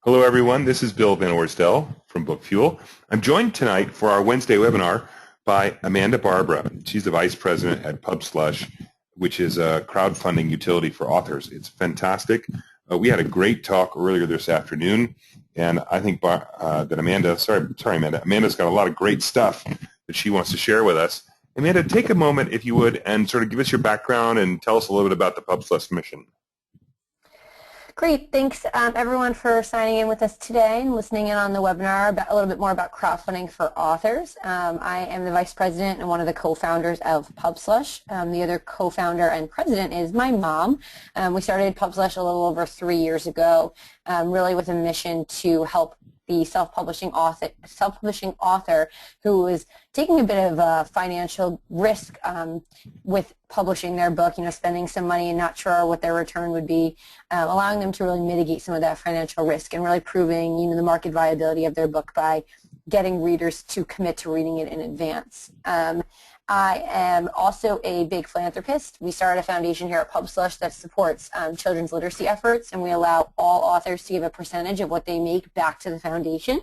Hello, everyone. This is Bill Van Orsdell from BookFuel. I'm joined tonight for our Wednesday webinar by Amanda Barbara. She's the Vice President at PubSlush, which is a crowdfunding utility for authors. It's fantastic. We had a great talk earlier this afternoon, and I think that Amanda's got a lot of great stuff that she wants to share with us. Amanda, take a moment, if you would, and sort of give us your background and tell us a little bit about the PubSlush mission. Great. Thanks, everyone, for signing in with us today and listening in on the webinar about a little bit more about crowdfunding for authors. I am the Vice President and one of the co-founders of PubSlush. The other co-founder and president is my mom. We started PubSlush a little over 3 years ago, really with a mission to help the self-publishing author who is taking a bit of a financial risk with publishing their book, spending some money and not sure what their return would be, allowing them to really mitigate some of that financial risk and really proving, the market viability of their book by getting readers to commit to reading it in advance. I am also a big philanthropist. We started a foundation here at PubSlush that supports children's literacy efforts, and we allow all authors to give a percentage of what they make back to the foundation,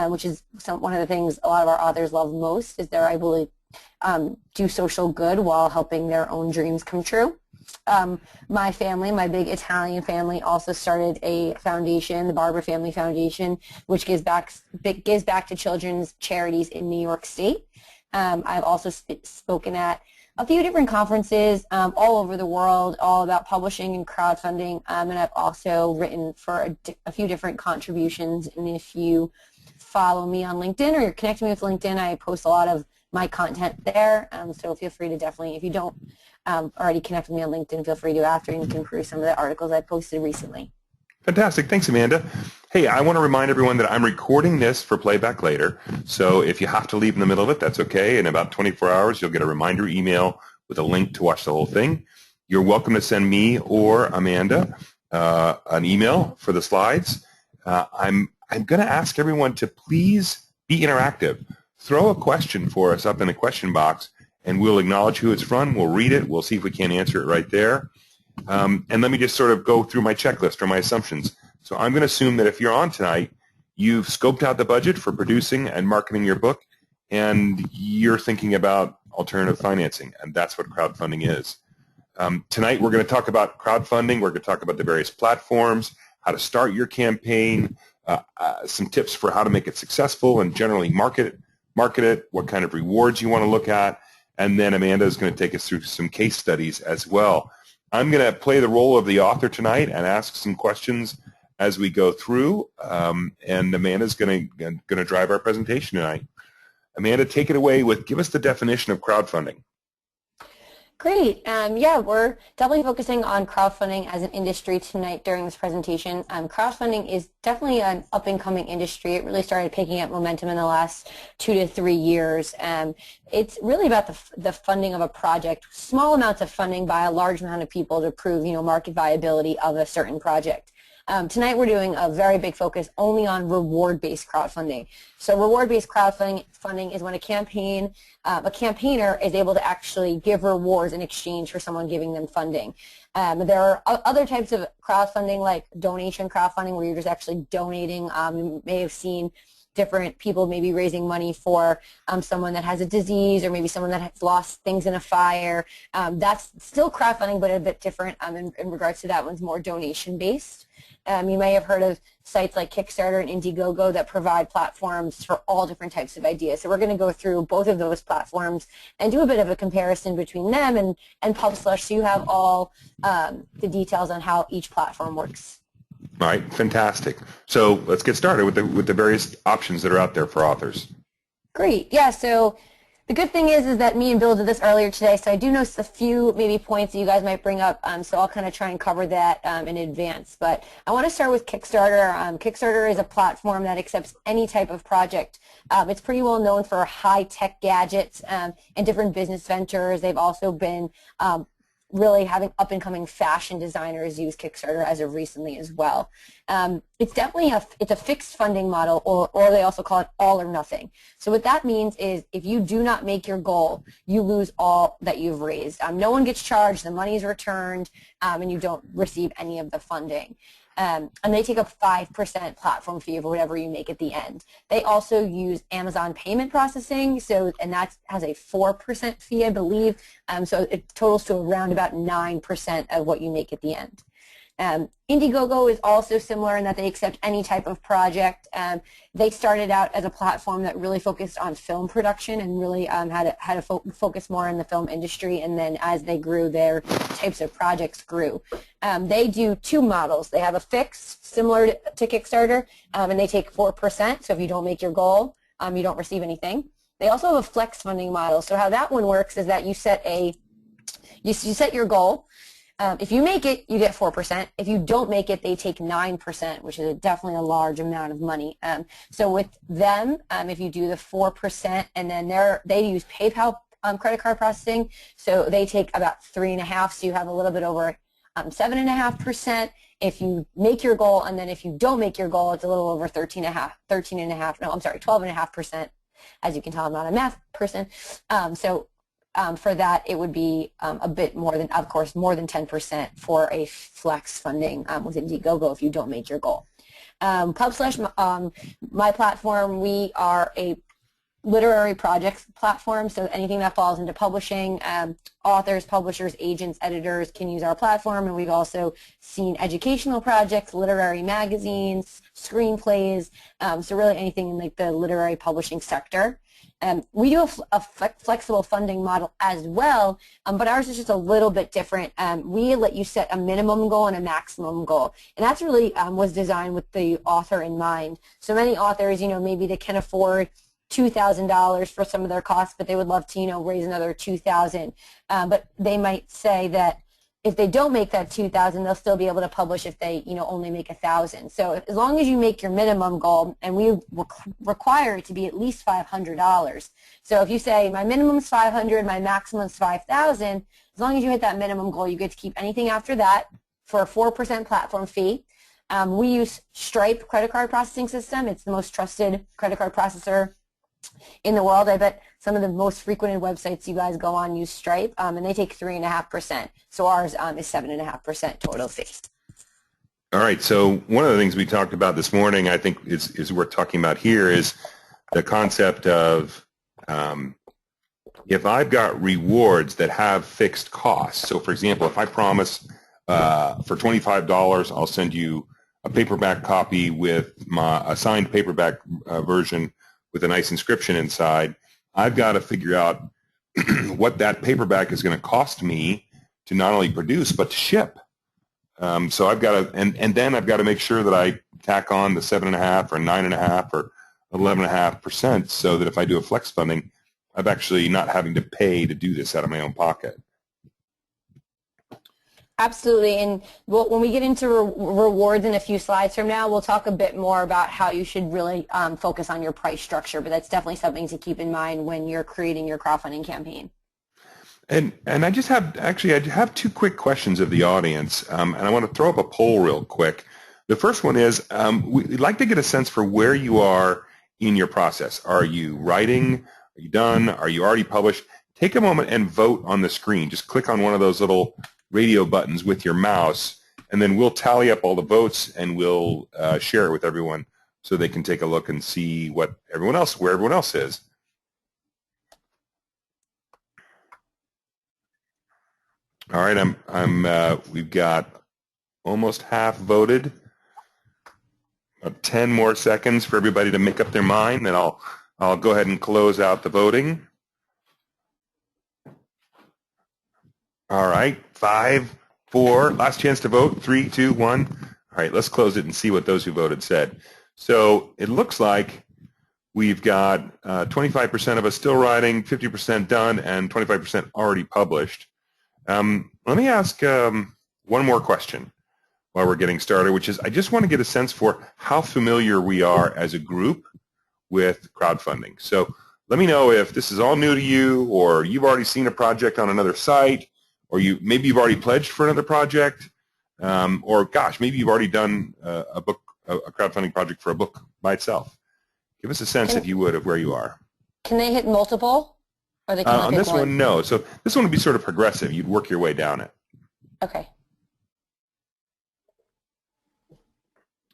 which is one of the things a lot of our authors love most, is they're able to do social good while helping their own dreams come true. My family, my big Italian family, also started a foundation, the Barbara Family Foundation, which gives back to children's charities in New York State. I've also spoken at a few different conferences all over the world, all about publishing and crowdfunding, and I've also written for a few different contributions. And if you follow me on LinkedIn or you're connecting me with LinkedIn, I post a lot of my content there, so feel free to definitely, if you don't already connect with me on LinkedIn, feel free to after, and you can peruse some of the articles I posted recently. Fantastic. Thanks, Amanda. Hey, I want to remind everyone that I'm recording this for playback later, so if you have to leave in the middle of it, that's okay. In about 24 hours, you'll get a reminder email with a link to watch the whole thing. You're welcome to send me or Amanda an email for the slides. I'm going to ask everyone to please be interactive. Throw a question for us up in the question box, and we'll acknowledge who it's from. We'll read it. We'll see if we can't answer it right there. And let me just sort of go through my checklist or my assumptions. So I'm going to assume that if you're on tonight, you've scoped out the budget for producing and marketing your book, and you're thinking about alternative financing, and that's what crowdfunding is. Tonight we're going to talk about crowdfunding. We're going to talk about the various platforms, how to start your campaign, some tips for how to make it successful and generally market it, what kind of rewards you want to look at, and then Amanda is going to take us through some case studies as well. I'm going to play the role of the author tonight and ask some questions as we go through, and Amanda's going to drive our presentation tonight. Amanda, take it away give us the definition of crowdfunding. Great. Yeah, we're definitely focusing on crowdfunding as an industry tonight during this presentation. Crowdfunding is definitely an up-and-coming industry. It really started picking up momentum in the last 2 to 3 years. It's really about the funding of a project, small amounts of funding by a large amount of people to prove, market viability of a certain project. Tonight we're doing a very big focus only on reward-based crowdfunding. So reward-based crowdfunding is when a campaigner is able to actually give rewards in exchange for someone giving them funding. There are other types of crowdfunding, like donation crowdfunding, where you're just actually donating. You may have seen different people maybe raising money for someone that has a disease, or maybe someone that has lost things in a fire. That's still crowdfunding, but a bit different in regards to that one's more donation-based. You may have heard of sites like Kickstarter and Indiegogo that provide platforms for all different types of ideas. So we're going to go through both of those platforms and do a bit of a comparison between them and PubSlush, so you have all the details on how each platform works. All right, fantastic. So let's get started with the various options that are out there for authors. Great. Yeah, so the good thing is that me and Bill did this earlier today, so I do know a few maybe points that you guys might bring up, so I'll kind of try and cover that in advance. But I want to start with Kickstarter. Kickstarter is a platform that accepts any type of project. It's pretty well known for high-tech gadgets and different business ventures. They've also been really having up-and-coming fashion designers use Kickstarter as of recently as well. It's definitely it's a fixed funding model, or they also call it all or nothing. So what that means is if you do not make your goal, you lose all that you've raised. No one gets charged, the money is returned, and you don't receive any of the funding. and they take a 5% platform fee of whatever you make at the end. They also use Amazon payment processing, and that has a 4% fee, I believe, so it totals to around about 9% of what you make at the end. Indiegogo is also similar in that they accept any type of project. They started out as a platform that really focused on film production and really had to focus more on the film industry, and then as they grew, their types of projects grew. They do two models. They have a fixed, similar to Kickstarter, and they take 4%, so if you don't make your goal, you don't receive anything. They also have a flex funding model, so how that one works is that you set your goal. If you make it, you get 4%. If you don't make it, they take 9%, which is definitely a large amount of money. So with them, if you do the 4%, and then they use PayPal credit card processing, so they take about 3.5%, so you have a little bit over 7.5%. If you make your goal, and then if you don't make your goal, it's a little over 12.5%. As you can tell, I'm not a math person. For that, it would be a bit more than, of course, more than 10% for a flex funding with Indiegogo if you don't make your goal. PubSlush, my platform, we are a literary projects platform, so anything that falls into publishing, authors, publishers, agents, editors can use our platform, and we've also seen educational projects, literary magazines, screenplays, so really anything in like the literary publishing sector. We do a flexible funding model as well, but ours is just a little bit different. We let you set a minimum goal and a maximum goal, and that's really was designed with the author in mind. So many authors, maybe they can afford $2,000 for some of their costs, but they would love to, raise another $2,000. But they might say that if they don't make that $2,000, they'll still be able to publish if they, only make $1,000. So as long as you make your minimum goal, and we require it to be at least $500. So if you say my minimum is $500, my maximum is $5,000, as long as you hit that minimum goal, you get to keep anything after that for a 4% platform fee. We use Stripe credit card processing system. It's the most trusted credit card processor in the world. I bet some of the most frequented websites you guys go on use Stripe, and they take 3.5%. So ours is 7.5% total fee. All right. So one of the things we talked about this morning, I think is worth talking about here, is the concept of if I've got rewards that have fixed costs. So for example, if I promise for $25, I'll send you a paperback copy with a signed paperback version with a nice inscription inside, I've got to figure out what that paperback is going to cost me to not only produce but to ship. So I've got to, and then I've got to make sure that I tack on the 7.5% or 9.5% or 11.5%, so that if I do a flex funding, I'm actually not having to pay to do this out of my own pocket. Absolutely, and when we get into rewards in a few slides from now, we'll talk a bit more about how you should really focus on your price structure, but that's definitely something to keep in mind when you're creating your crowdfunding campaign. And I just have, actually, I have two quick questions of the audience, and I want to throw up a poll real quick. The first one is, we'd like to get a sense for where you are in your process. Are you writing? Are you done? Are you already published? Take a moment and vote on the screen. Just click on one of those little radio buttons with your mouse, and then we'll tally up all the votes, and we'll share it with everyone so they can take a look and see where everyone else is. All right, we've got almost half voted. About 10 more seconds for everybody to make up their mind, and I'll go ahead and close out the voting. All right, 5, 4, last chance to vote, 3, 2, 1. All right, let's close it and see what those who voted said. So it looks like we've got 25% of us still writing, 50% done, and 25% already published. Let me ask one more question while we're getting started, which is I just want to get a sense for how familiar we are as a group with crowdfunding. So let me know if this is all new to you, or you've already seen a project on another site, or maybe you've already pledged for another project, or gosh, maybe you've already done a crowdfunding project for a book by itself. Give us a sense, if you would, of where you are. Can they hit multiple? Or they can on this one, no. So this one would be sort of progressive. You'd work your way down it. Okay.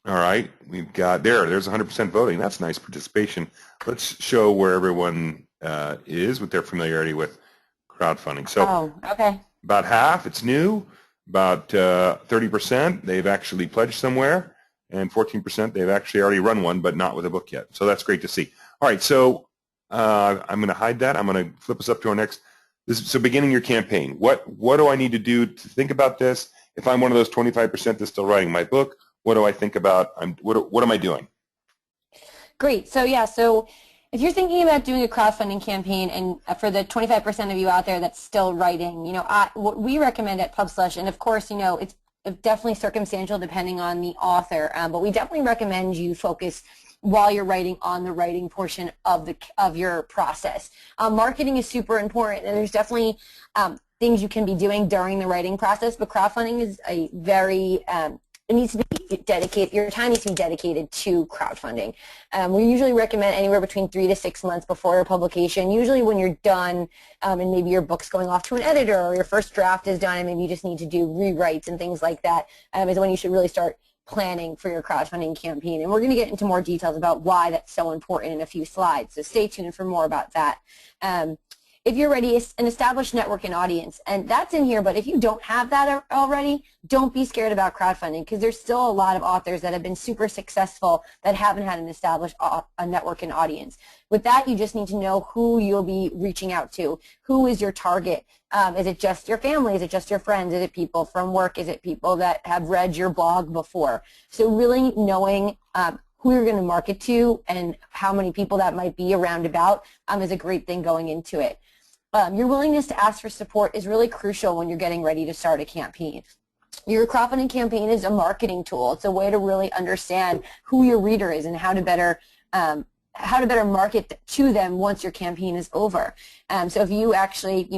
All right, we've got there's 100% voting. That's nice participation. Let's show where everyone is with their familiarity with crowdfunding. So Oh, okay. about half, it's new. About 30%, they've actually pledged somewhere. And 14%, they've actually already run one, but not with a book yet. So that's great to see. All right, so I'm going to hide that. I'm going to flip us up to our next. So beginning your campaign. What do I need to do to think about this? If I'm one of those 25% that's still writing my book, what do I think about? What am I doing? Great. So yeah, so if you're thinking about doing a crowdfunding campaign, and for the 25% of you out there that's still writing, what we recommend at PubSlush, and of course, it's definitely circumstantial depending on the author, but we definitely recommend you focus while you're writing on the writing portion of your process. Marketing is super important, and there's definitely things you can be doing during the writing process, but crowdfunding is a very it needs to be dedicated. Your time needs to be dedicated to crowdfunding. We usually recommend anywhere between 3 to 6 months before your publication. Usually, when you're done, and maybe your book's going off to an editor, or your first draft is done, and maybe you just need to do rewrites and things like that, is when you should really start planning for your crowdfunding campaign. And we're going to get into more details about why that's so important in a few slides. So stay tuned for more about that. If you're ready, an established network and audience, and that's in here, but if you don't have that already, don't be scared about crowdfunding, because there's still a lot of authors that have been super successful that haven't had an established network and audience. With that, you just need to know who you'll be reaching out to. Who is your target? Is it just your family? Is it just your friends? Is it people from work? Is it people that have read your blog before? So really knowing who you're going to market to and how many people that might be around about is a great thing going into it. Your willingness to ask for support is really crucial when you're getting ready to start a campaign. Your crowdfunding campaign is a marketing tool. It's a way to really understand who your reader is and how to better market to them once your campaign is over. So if you actually,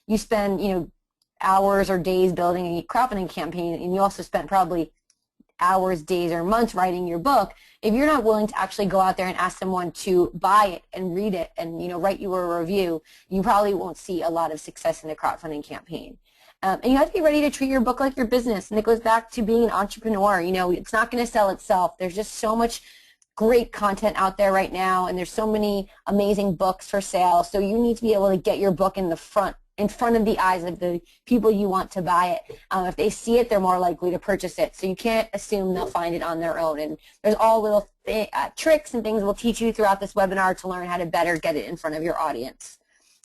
you spend, hours or days building a crowdfunding campaign, and you also spent probably hours, days, or months writing your book, if you're not willing to actually go out there and ask someone to buy it and read it and write you a review, you probably won't see a lot of success in a crowdfunding campaign. And you have to be ready to treat your book like your business, and it goes back to being an entrepreneur. It's not going to sell itself. There's just so much great content out there right now, and there's so many amazing books for sale, so you need to be able to get your book in front of the eyes of the people you want to buy it. If they see it, they're more likely to purchase it. So you can't assume they'll find it on their own. And there's all little tricks and things we'll teach you throughout this webinar to learn how to better get it in front of your audience.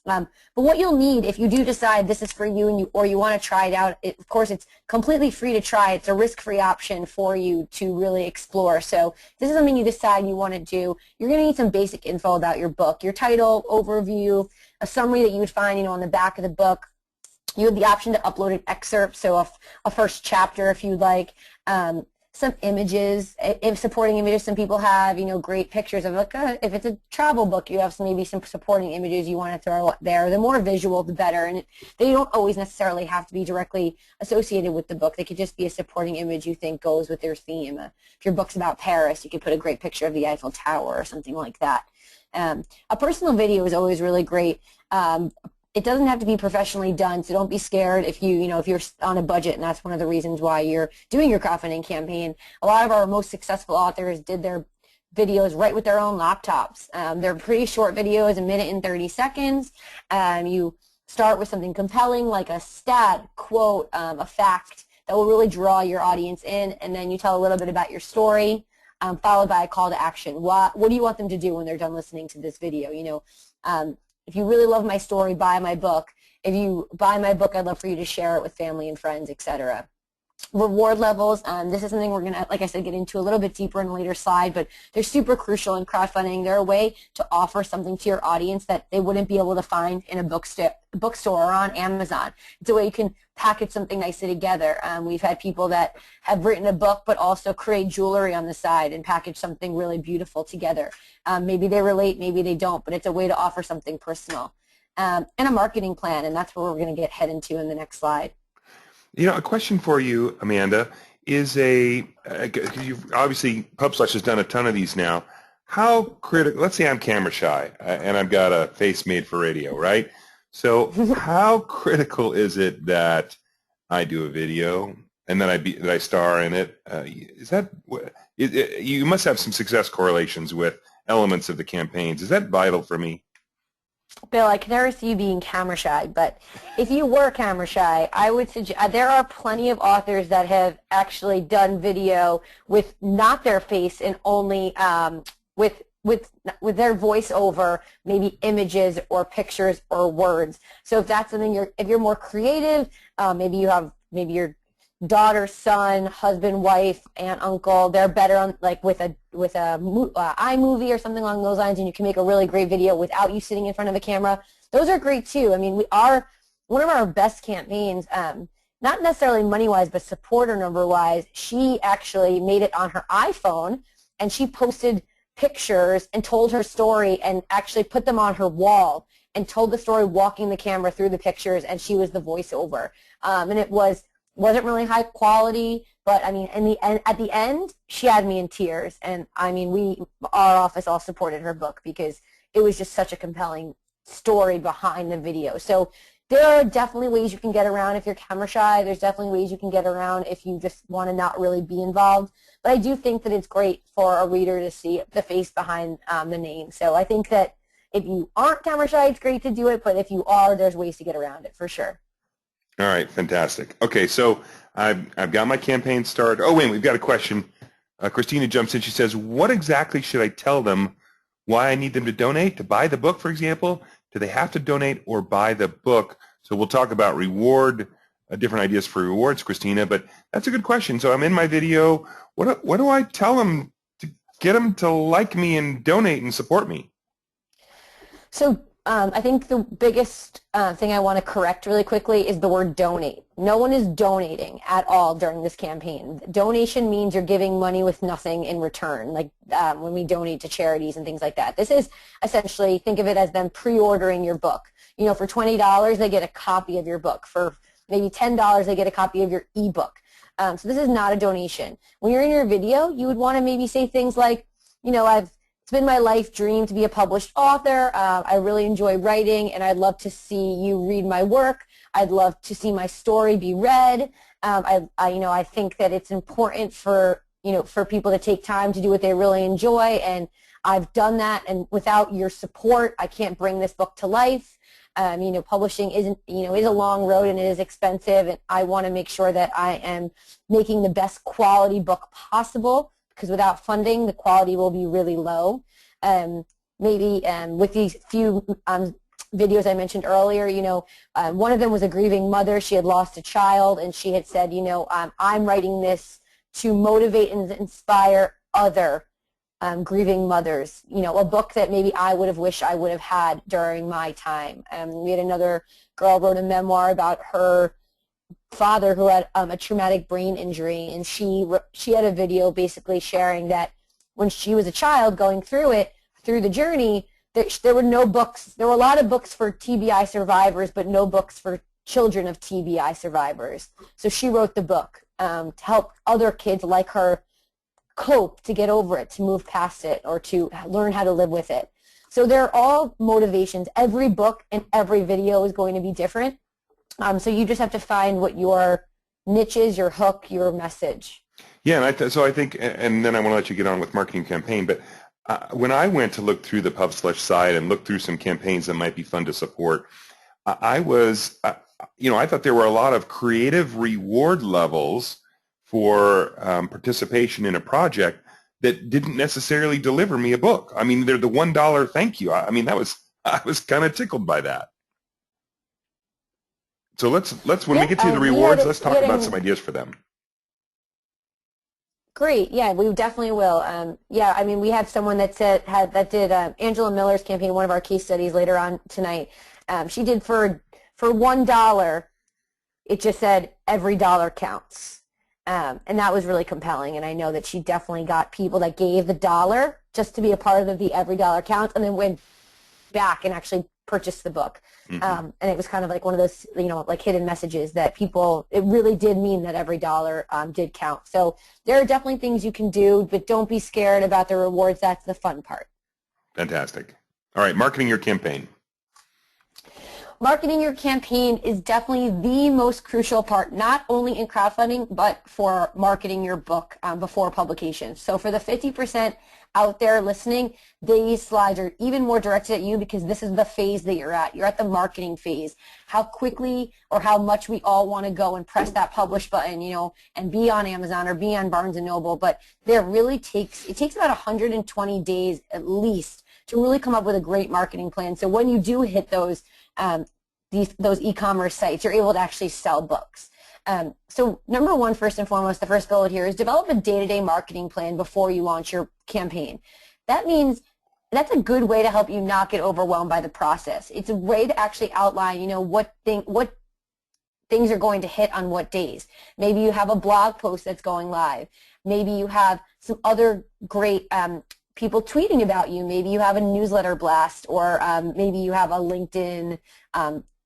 But what you'll need if you do decide this is for you, or you want to try it out, of course it's completely free to try. It's a risk-free option for you to really explore. So if this is something you decide you want to do, you're going to need some basic info about your book, your title, overview, a summary that you would find on the back of the book. You have the option to upload an excerpt, so a first chapter if you'd like. Some images, supporting images. Some people have, great pictures of, like, if it's a travel book, you have maybe some supporting images you want to throw there. The more visual, the better, and they don't always necessarily have to be directly associated with the book. They could just be a supporting image you think goes with their theme. If your book's about Paris, you could put a great picture of the Eiffel Tower or something like that. A personal video is always really great. It doesn't have to be professionally done, so don't be scared if if you're on a budget, and that's one of the reasons why you're doing your crowdfunding campaign. A lot of our most successful authors did their videos right with their own laptops. They're pretty short videos, 1 minute and 30 seconds. You start with something compelling like a stat, quote, a fact that will really draw your audience in, and then you tell a little bit about your story, followed by a call to action. What do you want them to do when they're done listening to this video? If you really love my story, buy my book. If you buy my book, I'd love for you to share it with family and friends, etc. Reward levels, this is something we're going to, like I said, get into a little bit deeper in a later slide, but they're super crucial in crowdfunding. They're a way to offer something to your audience that they wouldn't be able to find in a bookstore or on Amazon. It's a way you can package something nicely together. We've had people that have written a book but also create jewelry on the side and package something really beautiful together. Maybe they relate, maybe they don't, but it's a way to offer something personal. And a marketing plan, and that's what we're going to head into in the next slide. A question for you, Amanda, is you've obviously PubSlush has done a ton of these now. How critical? Let's say I'm camera shy and I've got a face made for radio, right? So how critical is it that I do a video and then that I star in it? You must have some success correlations with elements of the campaigns. Is that vital for me? Bill, I can never see you being camera shy, but if you were camera shy, I would suggest there are plenty of authors that have actually done video with not their face and only with with their voiceover, maybe images or pictures or words. So if that's something if you're more creative, maybe your daughter, son, husband, wife, aunt, uncle, they're better on like with a iMovie or something along those lines, and you can make a really great video without you sitting in front of a camera. Those are great too. I mean, one of our best campaigns, not necessarily money-wise, but supporter number-wise, she actually made it on her iPhone, and she posted pictures and told her story and actually put them on her wall and told the story walking the camera through the pictures, and she was the voiceover. And it wasn't really high quality, but I mean, at the end, she had me in tears. And I mean, our office all supported her book because it was just such a compelling story behind the video. So there are definitely ways you can get around if you're camera shy. There's definitely ways you can get around if you just want to not really be involved. But I do think that it's great for a reader to see the face behind the name. So I think that if you aren't camera shy, it's great to do it. But if you are, there's ways to get around it for sure. All right, fantastic. Okay, so I've got my campaign started. Oh, wait, we've got a question. Christina jumps in. She says, what exactly should I tell them why I need them to donate? To buy the book, for example? Do they have to donate or buy the book? So we'll talk about different ideas for rewards, Christina, but that's a good question. So I'm in my video. What do I tell them to get them to like me and donate and support me? So I think the biggest thing I want to correct really quickly is the word donate. No one is donating at all during this campaign. Donation means you're giving money with nothing in return, like when we donate to charities and things like that. This is essentially, think of it as them pre-ordering your book. You know, for $20, they get a copy of your book. For maybe $10, they get a copy of your ebook. So this is not a donation. When you're in your video, you would want to maybe say things like, you know, it's been my life dream to be a published author. I really enjoy writing, and I'd love to see you read my work. I'd love to see my story be read. I think that it's important for people to take time to do what they really enjoy, and I've done that. And without your support, I can't bring this book to life. Publishing is a long road, and it is expensive, and I want to make sure that I am making the best quality book possible, because without funding, the quality will be really low. Maybe with these few videos I mentioned earlier, one of them was a grieving mother. She had lost a child, and she had said, I'm writing this to motivate and inspire other grieving mothers, a book that maybe I would have wished I would have had during my time. We had another girl wrote a memoir about her father who had a traumatic brain injury, and she had a video basically sharing that when she was a child going through the journey, there were no books. There were a lot of books for TBI survivors, but no books for children of TBI survivors. So she wrote the book to help other kids like her cope, to get over it, to move past it, or to learn how to live with it. So they're all motivations. Every book and every video is going to be different. So you just have to find what your niche is, your hook, your message. Yeah, and so I think, and then I want to let you get on with marketing campaign, but when I went to look through the PubSlush site and look through some campaigns that might be fun to support, I thought there were a lot of creative reward levels for participation in a project that didn't necessarily deliver me a book. I mean, they're the $1 thank you. I was kind of tickled by that. So let's when we get to the rewards, let's talk about some ideas for them. Great. Yeah, we definitely will. We have someone that did Angela Miller's campaign, one of our case studies later on tonight. She did for $1. It just said every dollar counts, and that was really compelling. And I know that she definitely got people that gave the $1 just to be a part of the every dollar counts, and then went back and actually purchased the book. And it was kind of like one of those, like hidden messages that it really did mean that every dollar did count. So there are definitely things you can do, but don't be scared about the rewards. That's the fun part. Fantastic. All right, marketing your campaign. marketing your campaign is definitely the most crucial part, not only in crowdfunding, but for marketing your book before publication. So for the 50% out there listening, these slides are even more directed at you because this is the phase that you're at. You're at the marketing phase. How quickly or how much we all want to go and press that publish button, and be on Amazon or be on Barnes & Noble, but it takes about 120 days at least to really come up with a great marketing plan. So when you do hit those e-commerce sites, you're able to actually sell books. So number one, first and foremost, the first bullet here is develop a day-to-day marketing plan before you launch your campaign. That means that's a good way to help you not get overwhelmed by the process. It's a way to actually outline, what things are going to hit on what days. Maybe you have a blog post that's going live. Maybe you have some other great people tweeting about you. Maybe you have a newsletter blast, or maybe you have a LinkedIn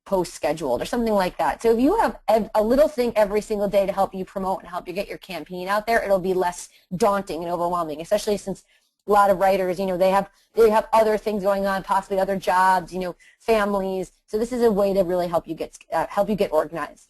post scheduled or something like that. So if you have a little thing every single day to help you promote and help you get your campaign out there, it'll be less daunting and overwhelming, especially since a lot of writers, they have other things going on, possibly other jobs, families. So this is a way to really help you get organized.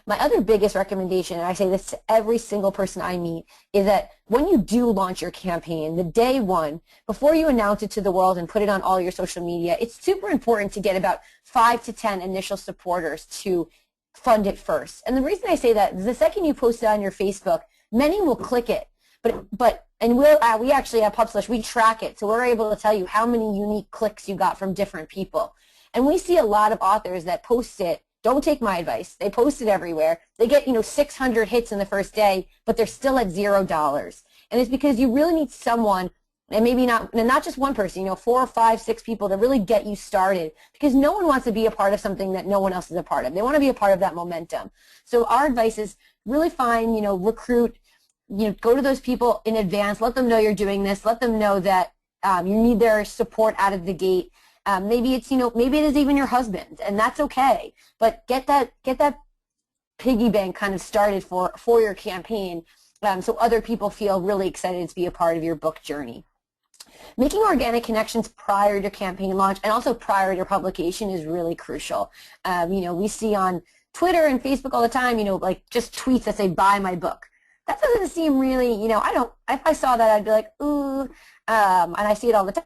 My other biggest recommendation, and I say this to every single person I meet, is that when you do launch your campaign, the day one, before you announce it to the world and put it on all your social media, it's super important to get about 5 to 10 initial supporters to fund it first. And the reason I say that is the second you post it on your Facebook, many will click it. And we actually at PubSlush, we track it, so we're able to tell you how many unique clicks you got from different people. And we see a lot of authors that post it. Don't take my advice. They post it everywhere. They get 600 hits in the first day, but they're still at $0. And it's because you really need someone, and maybe not just one person, 4 or 5, 6 people to really get you started, because no one wants to be a part of something that no one else is a part of. They want to be a part of that momentum. So our advice is really find, recruit, go to those people in advance. Let them know you're doing this. Let them know that you need their support out of the gate. Maybe it's, maybe it is even your husband, and that's okay. But get that piggy bank kind of started for your campaign, so other people feel really excited to be a part of your book journey. Making organic connections prior to campaign launch and also prior to your publication is really crucial. We see on Twitter and Facebook all the time, like just tweets that say, buy my book. That doesn't seem really, if I saw that, I'd be like, ooh, and I see it all the time.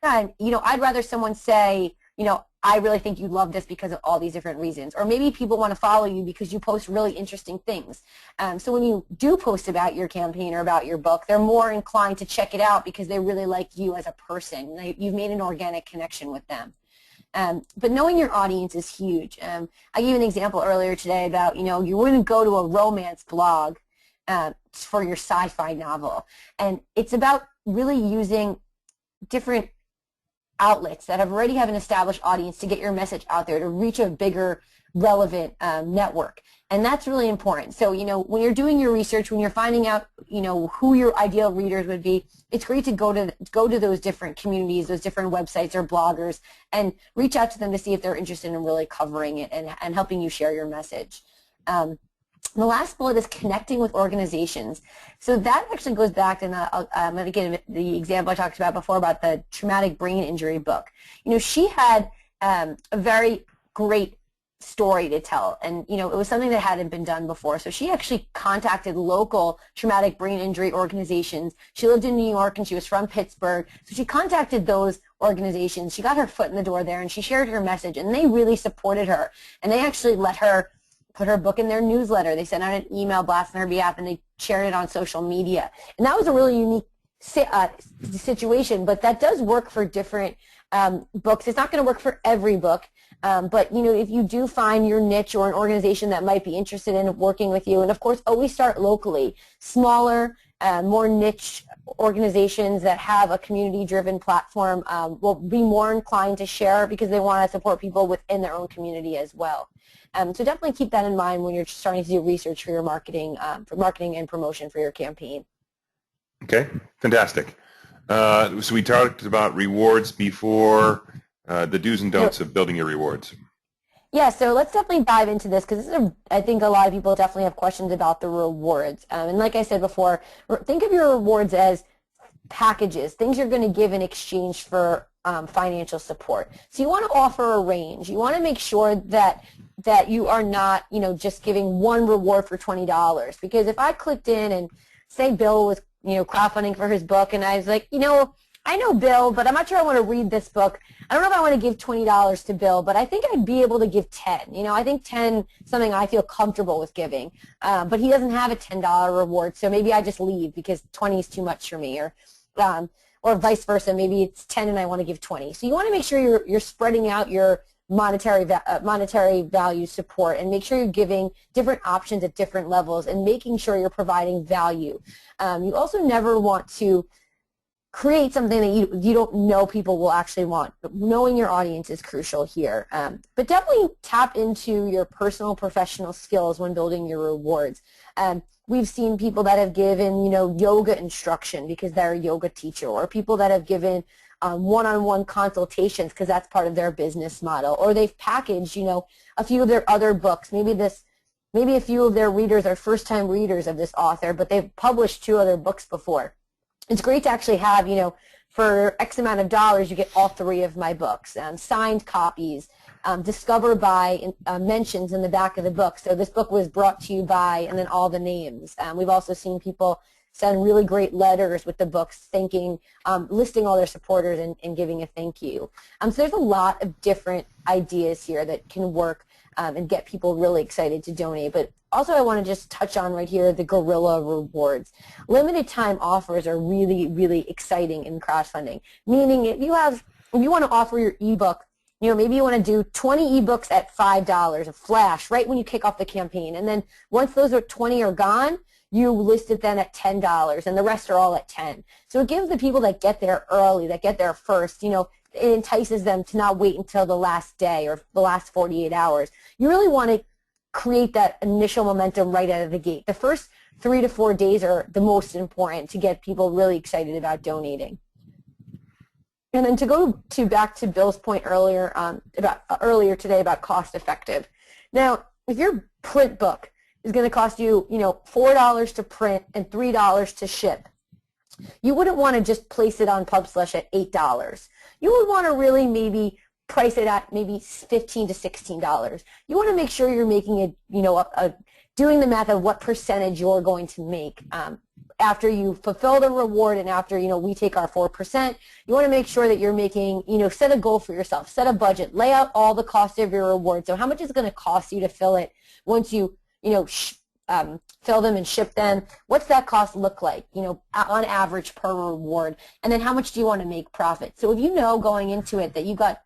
I'd rather someone say, I really think you love this because of all these different reasons. Or maybe people want to follow you because you post really interesting things. So when you do post about your campaign or about your book, they're more inclined to check it out because they really like you as a person. You've made an organic connection with them. But knowing your audience is huge. I gave an example earlier today about, you wouldn't go to a romance blog for your sci-fi novel. And it's about really using different outlets that already have an established audience to get your message out there, to reach a bigger, relevant network. And that's really important. So, when you're doing your research, when you're finding out, who your ideal readers would be, it's great to go to those different communities, those different websites or bloggers, and reach out to them to see if they're interested in really covering it and helping you share your message. The last bullet is connecting with organizations. So that actually goes back, and I'm going to get the example I talked about before about the traumatic brain injury book. She had a very great story to tell, and it was something that hadn't been done before. So she actually contacted local traumatic brain injury organizations. She lived in New York and she was from Pittsburgh, so she contacted those organizations. She got her foot in the door there and she shared her message, and they really supported her, and they actually let her put her book in their newsletter. They sent out an email blast on her behalf, and they shared it on social media. And that was a really unique situation, but that does work for different books. It's not going to work for every book, but if you do find your niche or an organization that might be interested in working with you, and of course always start locally. Smaller, more niche organizations that have a community-driven platform will be more inclined to share because they want to support people within their own community as well. So definitely keep that in mind when you're starting to do research for your marketing and promotion for your campaign. Okay, fantastic. So we talked about rewards before, the do's and don'ts of building your rewards. Yeah, so let's definitely dive into this because I think a lot of people definitely have questions about the rewards. And like I said before, think of your rewards as packages, things you're going to give in exchange for financial support. So you want to offer a range. You want to make sure that you are not, just giving one reward for $20. Because if I clicked in and say Bill was, crowdfunding for his book, and I was like, I know Bill, but I'm not sure I want to read this book. I don't know if I want to give $20 to Bill, but I think I'd be able to give 10. I think 10 something I feel comfortable with giving. But he doesn't have a $10 reward, so maybe I just leave because 20 is too much for me, or vice versa. Maybe it's 10 and I want to give 20. So you want to make sure you're spreading out your monetary value support, and make sure you're giving different options at different levels and making sure you're providing value. You also never want to create something that you don't know people will actually want. But knowing your audience is crucial here. But definitely tap into your personal professional skills when building your rewards. We've seen people that have given, yoga instruction because they're a yoga teacher, or people that have given one-on-one consultations because that's part of their business model, or they've packaged, a few of their other books. Maybe a few of their readers are first-time readers of this author, but they've published 2 other books before. It's great to actually have, for X amount of dollars, you get all 3 of my books, signed copies, discover by mentions in the back of the book. So this book was brought to you by, and then all the names. We've also seen people send really great letters with the books thanking, listing all their supporters and giving a thank you. So there's a lot of different ideas here that can work and get people really excited to donate. But also I want to just touch on right here the guerrilla rewards. Limited time offers are really, really exciting in crowdfunding, meaning if you want to offer your ebook, maybe you want to do 20 ebooks at $5, a flash, right when you kick off the campaign. And then once those 20 are gone, you list it then at $10, and the rest are all at 10. So it gives the people that get there early, that get there first, it entices them to not wait until the last day or the last 48 hours. You really want to create that initial momentum right out of the gate. The first 3 to 4 days are the most important to get people really excited about donating. And then to go back to Bill's point earlier today about cost effective. Now, if your print book is going to cost you, $4 to print and $3 to ship, you wouldn't want to just place it on Pubslush at $8. You would want to really maybe price it at maybe $15 to $16. You want to make sure you're making it, doing the math of what percentage you're going to make after you fulfill the reward, and after, we take our 4%. You want to make sure that you're making, set a goal for yourself, set a budget, lay out all the costs of your reward. So how much is it going to cost you to fill it once you fill them and ship them? What's that cost look like, on average per reward? And then how much do you want to make profit? So if you know going into it that you got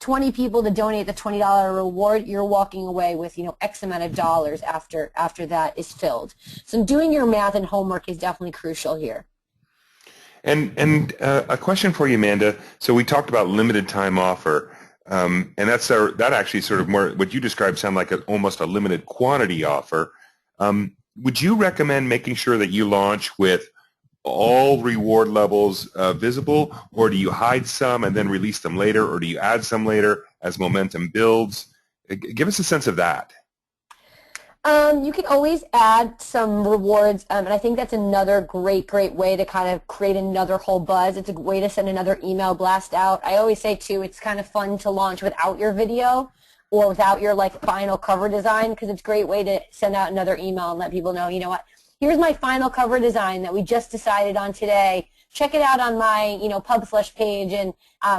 20 people to donate the $20 reward, you're walking away with, X amount of dollars after that is filled. So doing your math and homework is definitely crucial here. And a question for you, Amanda. So we talked about limited time offer. And that actually sort of more what you described sound like almost a limited quantity offer. Would you recommend making sure that you launch with all reward levels visible, or do you hide some and then release them later, or do you add some later as momentum builds? Give us a sense of that. You can always add some rewards, and I think that's another great way to kind of create another whole buzz. It's a way to send another email blast out. I always say, too, it's kind of fun to launch without your video or without your, final cover design, because it's a great way to send out another email and let people know, you know what, here's my final cover design that we just decided on today. Check it out on my, Pubslush page and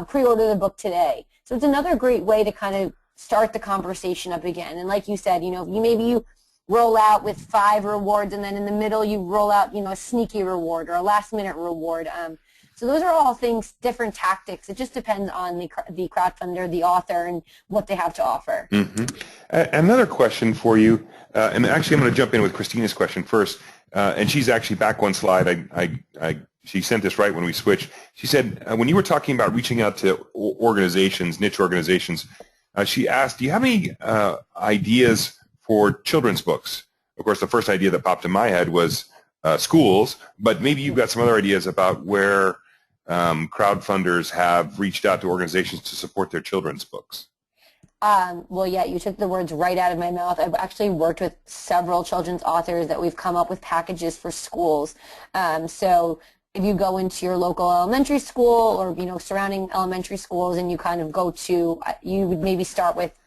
pre-order the book today. So it's another great way to kind of start the conversation up again. And like you said, maybe you roll out with 5 rewards, and then in the middle you roll out, a sneaky reward or a last-minute reward. So those are all things, different tactics. It just depends on the crowdfunder, the author, and what they have to offer. Mm-hmm. Another question for you, and actually I'm going to jump in with Christina's question first, and she's actually back one slide. She sent this right when we switched. She said, when you were talking about reaching out to organizations, niche organizations, she asked, do you have any ideas for children's books? Of course, the first idea that popped in my head was schools, but maybe you've got some other ideas about where crowdfunders have reached out to organizations to support their children's books. Well, yeah, you took the words right out of my mouth. I've actually worked with several children's authors that we've come up with packages for schools. So if you go into your local elementary school or, surrounding elementary schools and you kind of go to, you would maybe start with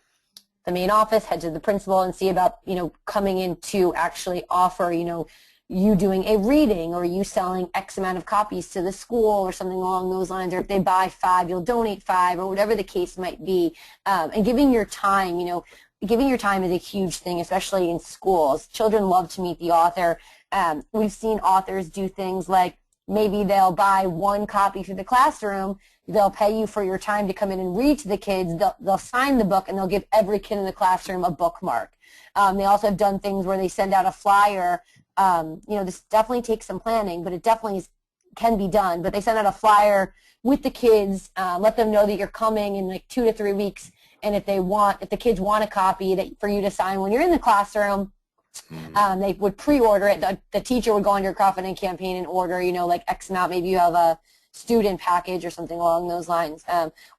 the main office, head to the principal and see about, coming in to actually offer, you doing a reading or you selling X amount of copies to the school or something along those lines, or if they buy 5, you'll donate 5 or whatever the case might be. And giving your time, giving your time is a huge thing, especially in schools. Children love to meet the author. We've seen authors do things like maybe they'll buy 1 copy for the classroom, they'll pay you for your time to come in and read to the kids, they'll sign the book, and they'll give every kid in the classroom a bookmark. They also have done things where they send out a flyer. This definitely takes some planning, but it definitely can be done. But they send out a flyer with the kids, let them know that you're coming in like 2 to 3 weeks, and if the kids want a copy for you to sign when you're in the classroom, they would pre-order it. The teacher would go on your crowdfunding campaign and order, like X amount. Maybe you have a student package or something along those lines.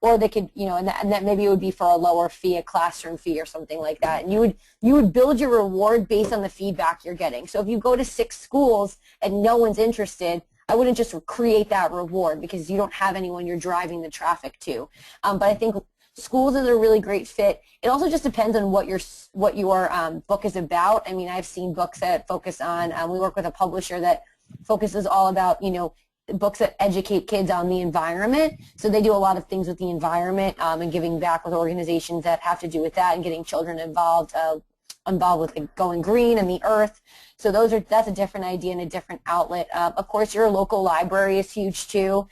Or they could, and that maybe it would be for a lower fee, a classroom fee or something like that. And you would build your reward based on the feedback you're getting. So if you go to 6 schools and no one's interested, I wouldn't just create that reward because you don't have anyone you're driving the traffic to. But I think schools is a really great fit. It also just depends on what your book is about. I mean, I've seen books that focus on, we work with a publisher that focuses all about, books that educate kids on the environment. So they do a lot of things with the environment and giving back with organizations that have to do with that and getting children involved with going green and the earth. So that's a different idea and a different outlet. Of course, your local library is huge too.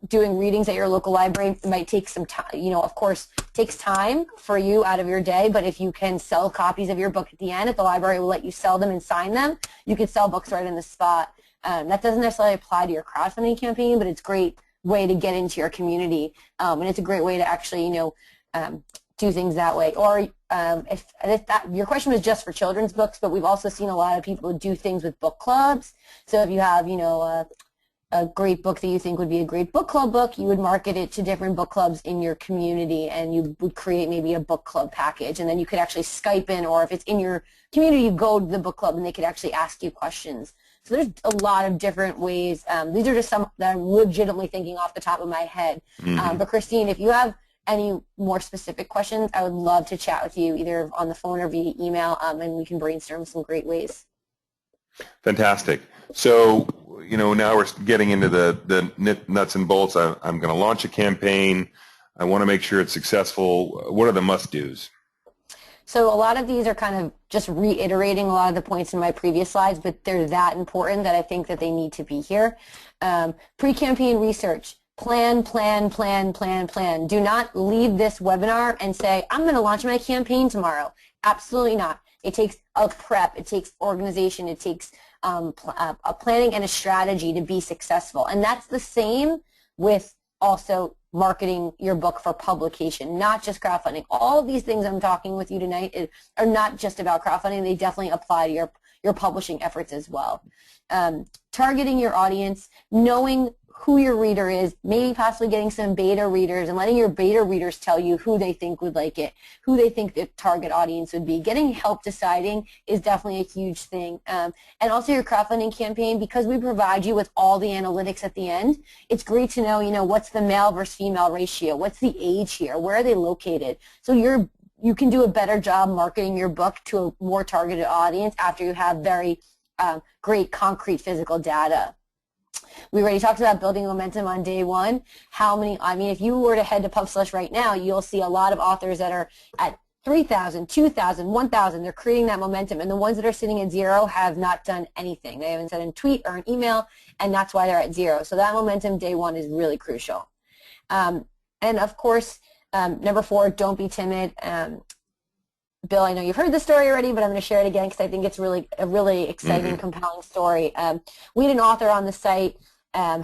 Doing readings at your local library might take some time, of course, takes time for you out of your day, but if you can sell copies of your book at the end, if the library will let you sell them and sign them, you can sell books right in the spot. That doesn't necessarily apply to your crowdfunding campaign, but it's a great way to get into your community, and it's a great way to actually, do things that way. Or if your question was just for children's books, but we've also seen a lot of people do things with book clubs. So if you have, a great book that you think would be a great book club book, you would market it to different book clubs in your community, and you would create maybe a book club package, and then you could actually Skype in, or if it's in your community, you go to the book club and they could actually ask you questions. So there's a lot of different ways. These are just some that I'm legitimately thinking off the top of my head. But Christine, if you have any more specific questions, I would love to chat with you either on the phone or via email, and we can brainstorm some great ways. Fantastic. So, now we're getting into the nuts and bolts. I'm going to launch a campaign. I want to make sure it's successful. What are the must-dos? So a lot of these are kind of just reiterating a lot of the points in my previous slides, but they're that important that I think that they need to be here. Pre-campaign research. Plan, plan, plan, plan, plan. Do not leave this webinar and say, I'm going to launch my campaign tomorrow. Absolutely not. It takes a prep. It takes organization. It takes a planning and a strategy to be successful. And that's the same with also marketing your book for publication, not just crowdfunding. All of these things I'm talking with you tonight are not just about crowdfunding. They definitely apply to your publishing efforts as well. Targeting your audience, knowing who your reader is, maybe possibly getting some beta readers and letting your beta readers tell you who they think would like it, who they think the target audience would be. Getting help deciding is definitely a huge thing. And also your crowdfunding campaign, because we provide you with all the analytics at the end, it's great to know, what's the male versus female ratio, what's the age here, where are they located. So you can do a better job marketing your book to a more targeted audience after you have very great concrete physical data. We already talked about building momentum on day one. If you were to head to PubSlush right now, you'll see a lot of authors that are at 3,000, 2,000, 1,000. They're creating that momentum. And the ones that are sitting at 0 have not done anything. They haven't sent a tweet or an email, and that's why they're at 0. So that momentum day one is really crucial. And of course, number 4, don't be timid. Bill, I know you've heard this story already, but I'm going to share it again because I think it's a really exciting, compelling story. We had an author on the site.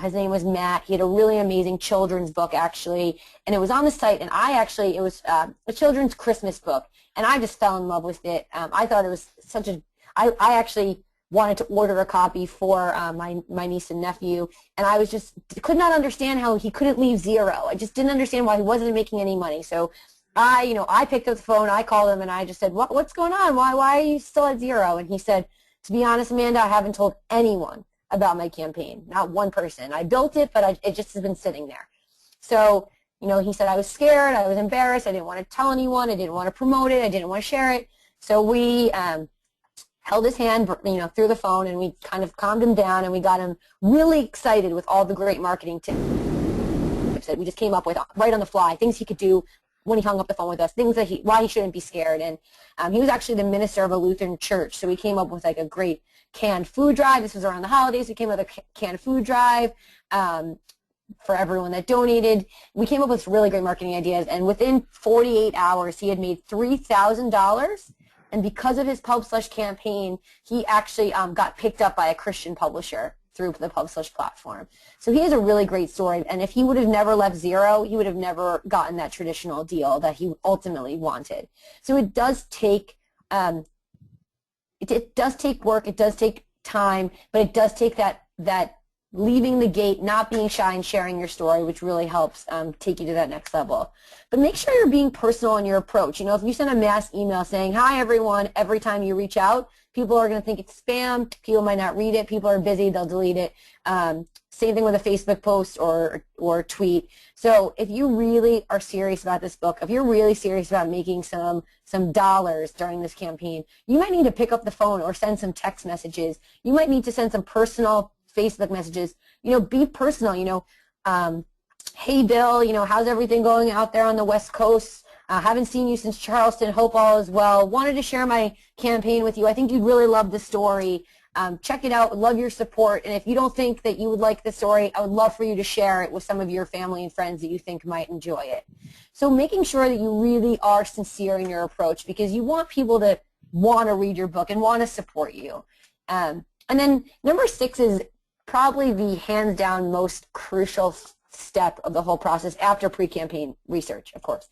His name was Matt. He had a really amazing children's book, actually, and it was on the site, and it was a children's Christmas book, and I just fell in love with it. I thought it was I actually wanted to order a copy for my niece and nephew, and I could not understand how he couldn't leave 0. I just didn't understand why he wasn't making any money. So I picked up the phone, I called him, and I just said, what's going on? Why are you still at 0? And he said, to be honest, Amanda, I haven't told anyone about my campaign, not one person. I built it, but it just has been sitting there. So, you know, he said, I was scared, I was embarrassed, I didn't want to tell anyone, I didn't want to promote it, I didn't want to share it. So we held his hand, you know, through the phone, and we kind of calmed him down, and we got him really excited with all the great marketing tips that we just came up with right on the fly, things he could do when he hung up the phone with us, things that why he shouldn't be scared. And he was actually the minister of a Lutheran church, so we came up with like a great canned food drive. This was around the holidays. We came up with a canned food drive for everyone that donated. We came up with really great marketing ideas, and within 48 hours, he had made $3,000. And because of his Pub/Slush campaign, he actually got picked up by a Christian publisher through the Pub/Slush platform. So he has a really great story, and if he would have never left zero, he would have never gotten that traditional deal that he ultimately wanted. So it does take it does take work, it does take time, but it does take that leaving the gate, not being shy and sharing your story, which really helps take you to that next level. But make sure you're being personal in your approach. You know, if you send a mass email saying, hi everyone, every time you reach out, people are going to think it's spam, people might not read it, people are busy, they'll delete it. Same thing with a Facebook post or tweet. So if you really are serious about this book, if you're really serious about making some dollars during this campaign, you might need to pick up the phone or send some text messages. You might need to send some personal Facebook messages. You know, be personal. You know, hey Bill, you know, how's everything going out there on the West Coast? Haven't seen you since Charleston. Hope all is well. Wanted to share my campaign with you. I think you'd really love the story. Check it out. Love your support. And if you don't think that you would like the story, I would love for you to share it with some of your family and friends that you think might enjoy it. So making sure that you really are sincere in your approach, because you want people to want to read your book and want to support you. And then number 6 is probably the hands down most crucial step of the whole process after pre-campaign research, of course.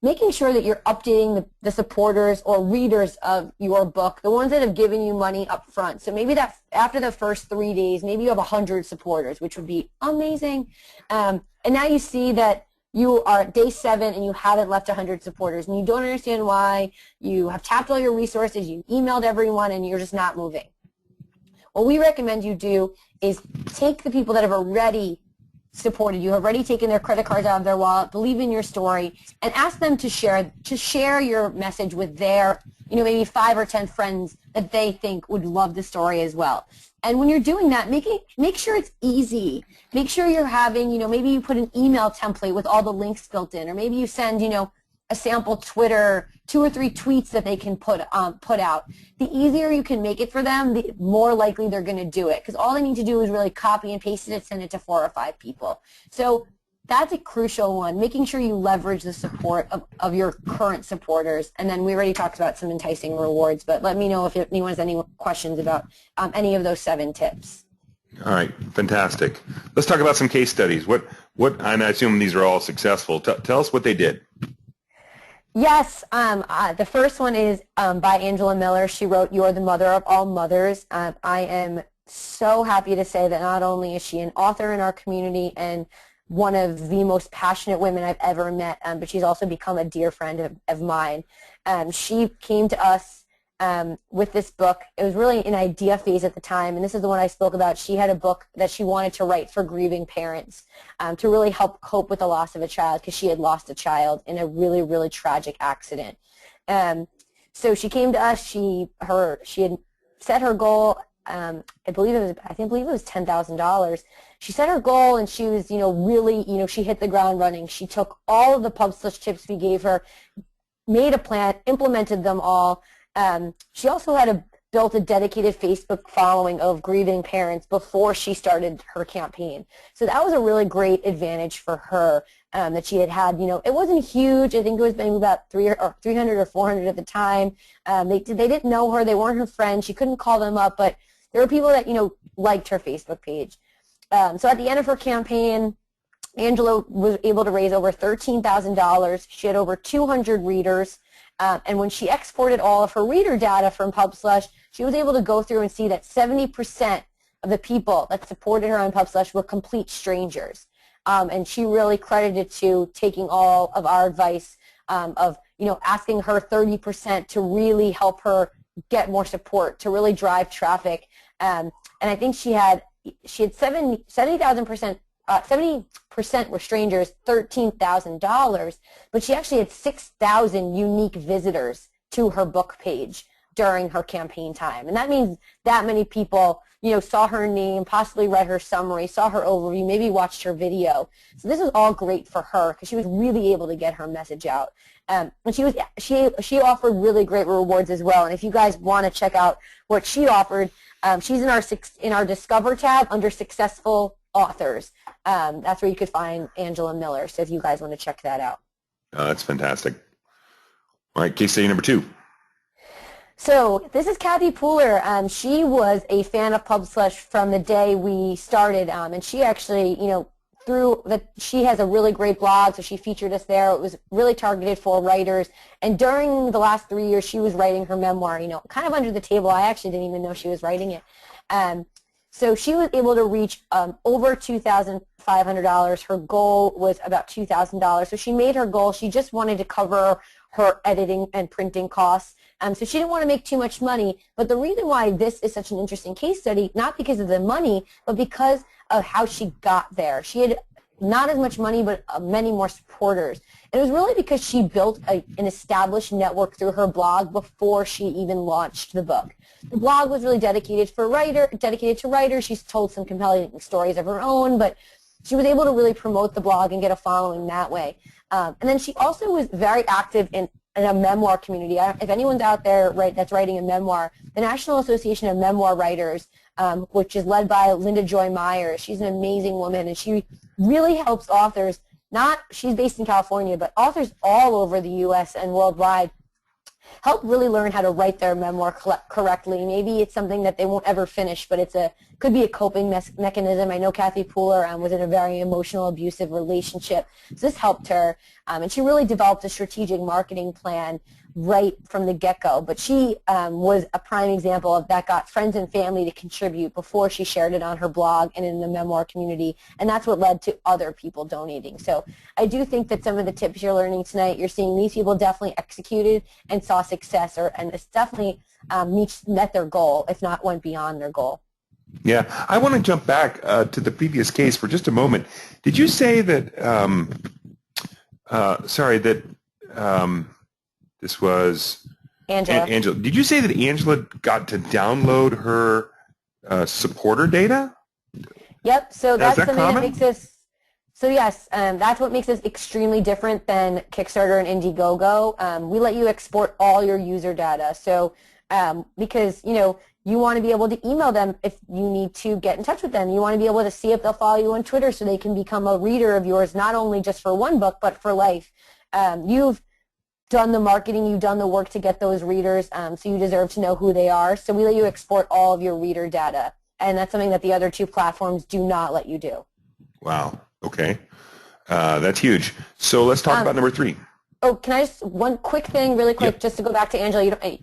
Making sure that you're updating the supporters or readers of your book, the ones that have given you money up front. So maybe that after the first 3 days, maybe you have 100 supporters, which would be amazing. And now you see that you are at day 7 and you haven't left 100 supporters, and you don't understand why. You have tapped all your resources, you emailed everyone, and you're just not moving. What we recommend you do is take the people that have already supported you, have already taken their credit cards out of their wallet, believe in your story, and ask them to share your message with their, you know, maybe 5 or 10 friends that they think would love the story as well. And when you're doing that, make sure it's easy. Make sure you're having, you know, maybe you put an email template with all the links built in, or maybe you send, you know, a sample Twitter, 2 or 3 tweets that they can put out. The easier you can make it for them, the more likely they're going to do it, because all they need to do is really copy and paste it and send it to 4 or 5 people. So that's a crucial one, making sure you leverage the support of your current supporters. And then we already talked about some enticing rewards, but let me know if anyone has any questions about any of those 7 tips. All right, fantastic. Let's talk about some case studies. What? And I assume these are all successful. Tell us what they did. Yes, the first one is by Angela Miller. She wrote, "You're the mother of all mothers." I am so happy to say that not only is she an author in our community and one of the most passionate women I've ever met, but she's also become a dear friend of mine. She came to us with this book. It was really an idea phase at the time, and this is the one I spoke about. She had a book that she wanted to write for grieving parents to really help cope with the loss of a child, because she had lost a child in a really, really tragic accident. So she came to us. She had set her goal. I believe it was $10,000. She set her goal, and she was, you know, really, you know, she hit the ground running. She took all of the Pub/Slush tips we gave her, made a plan, implemented them all. She also had built a dedicated Facebook following of grieving parents before she started her campaign. So that was a really great advantage for her that she had. You know, it wasn't huge. I think it was maybe about 300 or 400 at the time. They didn't know her. They weren't her friends. She couldn't call them up, but there were people that, you know, liked her Facebook page. So at the end of her campaign, Angela was able to raise over $13,000. She had over 200 readers. And when she exported all of her reader data from Pub/Slush, she was able to go through and see that 70% of the people that supported her on Pub/Slush were complete strangers. And she really credited to taking all of our advice of, you know, asking her 30% to really help her get more support, to really drive traffic. And and I think she had 70,000%. 70% were strangers, $13,000, but she actually had 6,000 unique visitors to her book page during her campaign time. And that means that many people, saw her name, possibly read her summary, saw her overview, maybe watched her video. So this was all great for her because she was really able to get her message out. And she offered really great rewards as well. And if you guys want to check out what she offered, she's in our Discover tab under Successful Authors. That's where you could find Angela Miller. So if you guys want to check that out. That's fantastic. All right, case study number 2. So this is Kathy Pooler. She was a fan of PubSlush from the day we started, and she actually, she has a really great blog, so she featured us there. It was really targeted for writers, and during the last 3 years, she was writing her memoir, kind of under the table. I actually didn't even know she was writing it. So she was able to reach over $2,500. Her goal was about $2,000. So she made her goal. She just wanted to cover her editing and printing costs. So she didn't want to make too much money. But the reason why this is such an interesting case study, not because of the money, but because of how she got there. She had not as much money, but many more supporters. And it was really because she built an established network through her blog before she even launched the book. The blog was really dedicated to writers. She's told some compelling stories of her own, but she was able to really promote the blog and get a following that way. And then she also was very active in a memoir community. If anyone's out there that's writing a memoir, the National Association of Memoir Writers, which is led by Linda Joy Myers, she's an amazing woman, and she really helps authors. She's based in California, but authors all over the U.S. and worldwide help really learn how to write their memoir correctly. Maybe it's something that they won't ever finish, but could be a coping mechanism. I know Kathy Pooler was in a very emotional, abusive relationship, so this helped her, and she really developed a strategic marketing plan right from the get-go. But she was a prime example of that, got friends and family to contribute before she shared it on her blog and in the memoir community, and that's what led to other people donating. So I do think that some of the tips you're learning tonight, you're seeing these people definitely executed and saw success, and it's definitely met their goal, if not went beyond their goal. Yeah, I want to jump back to the previous case for just a moment. Did you say that, this was Angela. Angela. Did you say that Angela got to download her supporter data? Yep, so that's that something common? that makes us, so yes, that's what makes us extremely different than Kickstarter and Indiegogo. We let you export all your user data. So because, you want to be able to email them if you need to get in touch with them. You want to be able to see if they'll follow you on Twitter so they can become a reader of yours, not only just for one book, but for life. You've done the marketing, you've done the work to get those readers, so you deserve to know who they are. So we let you export all of your reader data, and that's something that the other two platforms do not let you do. Wow. Okay. That's huge. So let's talk about number 3. Oh, can I just, one quick thing really quick, just to go back to Angela, I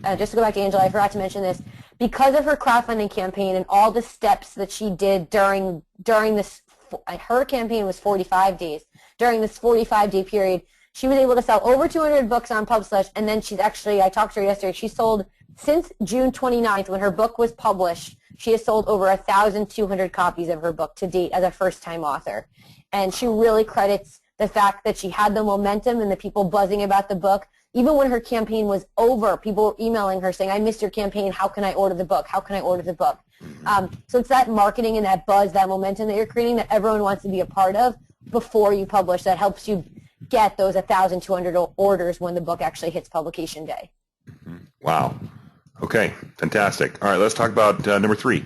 forgot to mention this. Because of her crowdfunding campaign and all the steps that she did during this, her campaign was 45 days. During this 45-day period, she was able to sell over 200 books on PubSlush, and then she's actually, I talked to her yesterday, she sold, since June 29th, when her book was published, she has sold over 1,200 copies of her book to date as a first-time author. And she really credits the fact that she had the momentum and the people buzzing about the book. Even when her campaign was over, people were emailing her saying, I missed your campaign, how can I order the book? How can I order the book? So it's that marketing and that buzz, that momentum that you're creating that everyone wants to be a part of before you publish that helps you get those 1,200 orders when the book actually hits publication day. Wow. Okay, fantastic. All right, let's talk about number 3.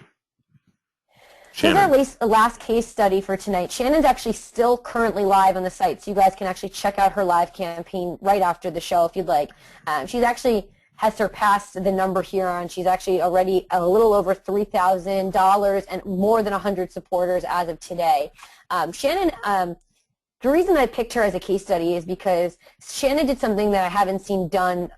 Shannon. Here's our last case study for tonight. Shannon's actually still currently live on the site, so you guys can actually check out her live campaign right after the show if you'd like. She's actually has surpassed the number here on. She's actually already a little over $3,000 and more than 100 supporters as of today. Shannon, the reason I picked her as a case study is because Shannon did something that I haven't seen done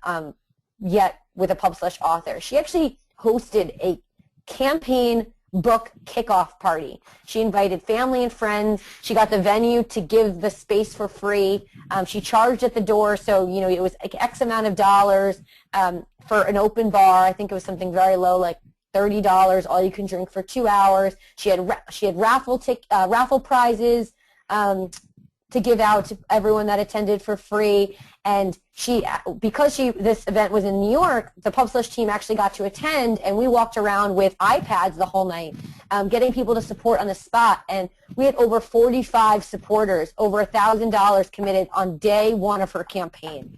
yet with a PubSlush author. She actually hosted a campaign book kickoff party. She invited family and friends. She got the venue to give the space for free. She charged at the door, so it was like X amount of dollars for an open bar. I think it was something very low, like $30, all you can drink for 2 hours. She had raffle prizes to give out to everyone that attended for free. And this event was in New York, the PubSlush team actually got to attend, and we walked around with iPads the whole night, getting people to support on the spot. And we had over 45 supporters, over $1,000 committed on day one of her campaign.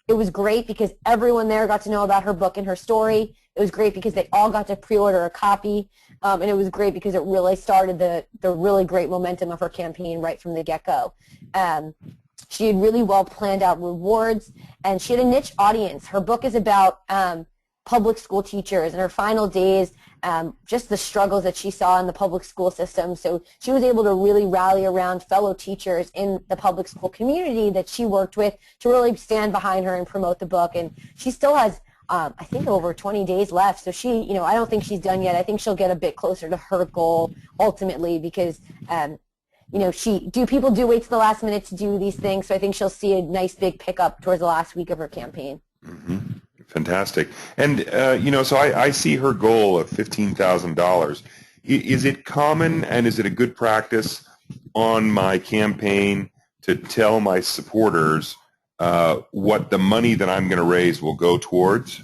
It was great because everyone there got to know about her book and her story. It was great because they all got to pre-order a copy. And it was great because it really started the really great momentum of her campaign right from the get-go. She had really well planned out rewards, and she had a niche audience. Her book is about public school teachers and her final days, just the struggles that she saw in the public school system. So she was able to really rally around fellow teachers in the public school community that she worked with to really stand behind her and promote the book. And she still has, I think, over 20 days left. So she, I don't think she's done yet. I think she'll get a bit closer to her goal ultimately because, people do wait to the last minute to do these things. So I think she'll see a nice big pickup towards the last week of her campaign. Mm-hmm. Fantastic. And, so I see her goal of $15,000. Is it common and is it a good practice on my campaign to tell my supporters what the money that I'm going to raise will go towards?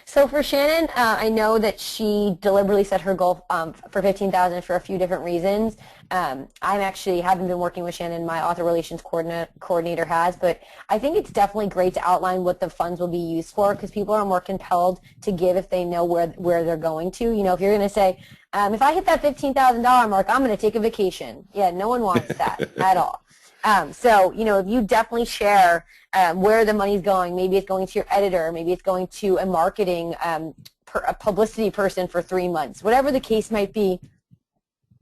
So for Shannon, I know that she deliberately set her goal for $15,000 for a few different reasons. I haven't been working with Shannon, my author relations coordinator has, but I think it's definitely great to outline what the funds will be used for because people are more compelled to give if they know where they're going to. If you're going to say, if I hit that $15,000 mark, I'm going to take a vacation. Yeah, no one wants that at all. If you definitely share where the money's going, maybe it's going to your editor, maybe it's going to a marketing, a publicity person for 3 months, whatever the case might be,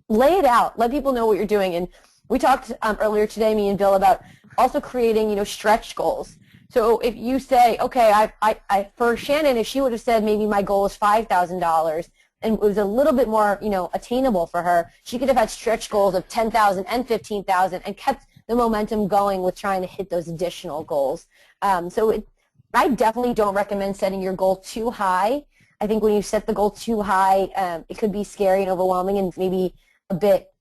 lay it out. Let people know what you're doing. And we talked earlier today, me and Bill, about also creating, stretch goals. So if you say, okay, for Shannon, if she would have said maybe my goal is $5,000, and it was a little bit more, attainable for her, she could have had stretch goals of $10,000 and $15,000 and kept the momentum going with trying to hit those additional goals. I definitely don't recommend setting your goal too high. I think when you set the goal too high, it could be scary and overwhelming and maybe a bit